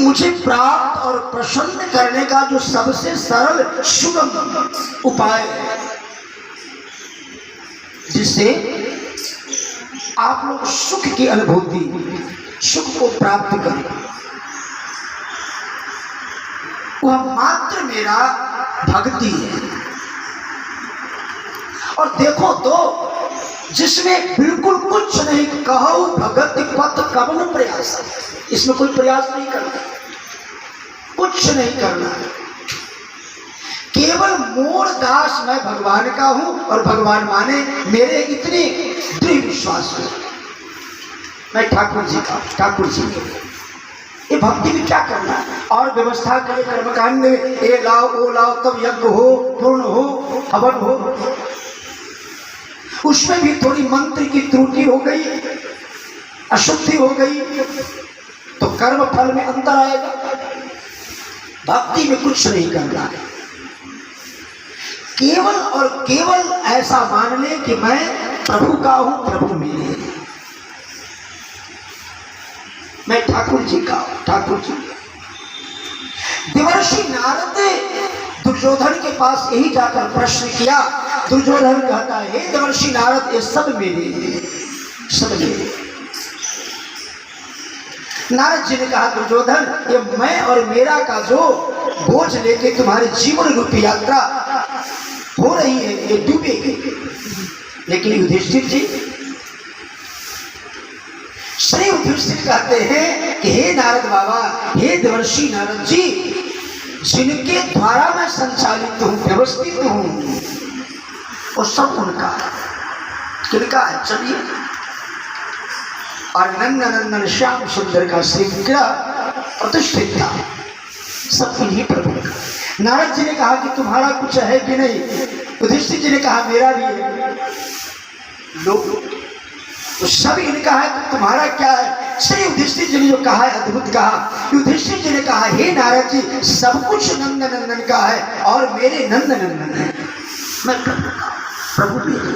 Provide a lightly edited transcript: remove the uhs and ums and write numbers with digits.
मुझे प्राप्त और प्रसन्न करने का जो सबसे सरल सुगम उपाय है, जिससे आप लोग सुख की अनुभूति, सुख को प्राप्त करें, वह मात्र मेरा भक्ति है। और देखो तो जिसमें बिल्कुल कुछ नहीं, कहो भगत पथ कवन प्रयास, इसमें कोई प्रयास नहीं करना, कुछ नहीं करना, केवल मोर दास मैं भगवान का हूं और भगवान माने मेरे इतने दृढ़ विश्वास है, मैं ठाकुर जी का, ठाकुर जी ये भक्ति भी क्या करना है। और व्यवस्था करे कर्मकांड में ये लाओ वो लाओ तब यज्ञ हो, पूर्ण हो, हवन हो, उसमें भी थोड़ी मंत्र की त्रुटि हो गई, अशुद्धि हो गई तो कर्म फल में अंतर आएगा। भक्ति में कुछ नहीं करना है, केवल और केवल ऐसा मान ले कि मैं प्रभु का हूं, प्रभु मेरे हैं, मैं ठाकुर जी का हूं, ठाकुर जी। देवर्षि नारद दुर्योधन के पास यही जाकर प्रश्न किया। दुर्योधन कहता है, हे देवर्षि नारद, ये सब मेरे हैं, सब मेरे। नारद जी ने कहा, दुर्योधन, ये मैं और मेरा का जो बोझ लेके तुम्हारे जीवन रूपी यात्रा हो रही है, ये डूबेगी। लेकिन युधिष्ठिर जी, श्री युधिष्ठिर कहते हैं कि हे नारद बाबा, हे देवर्षि नारद जी, जिनके द्वारा मैं संचालित हूं, व्यवस्थित हूं, वो सब उनका है। किनका है? चलिए। और नंदन श्याम सुंदर का श्री विग्रह प्रतिष्ठित था, सब इन्हीं प्रभु का। नारद जी ने कहा कि तुम्हारा कुछ है कि नहीं? युधिष्ठिर जी ने कहा मेरा भी है। लोग तो सब इनका है, तो तुम्हारा क्या है? श्री युधिष्ठिर जी ने जो कहा है अद्भुत कहा। युधिष्ठिर जी ने कहा, हे नारद जी, सब कुछ नंद नंदन का है और मेरे नंद नंदन है, मैं प्रभु मेरे।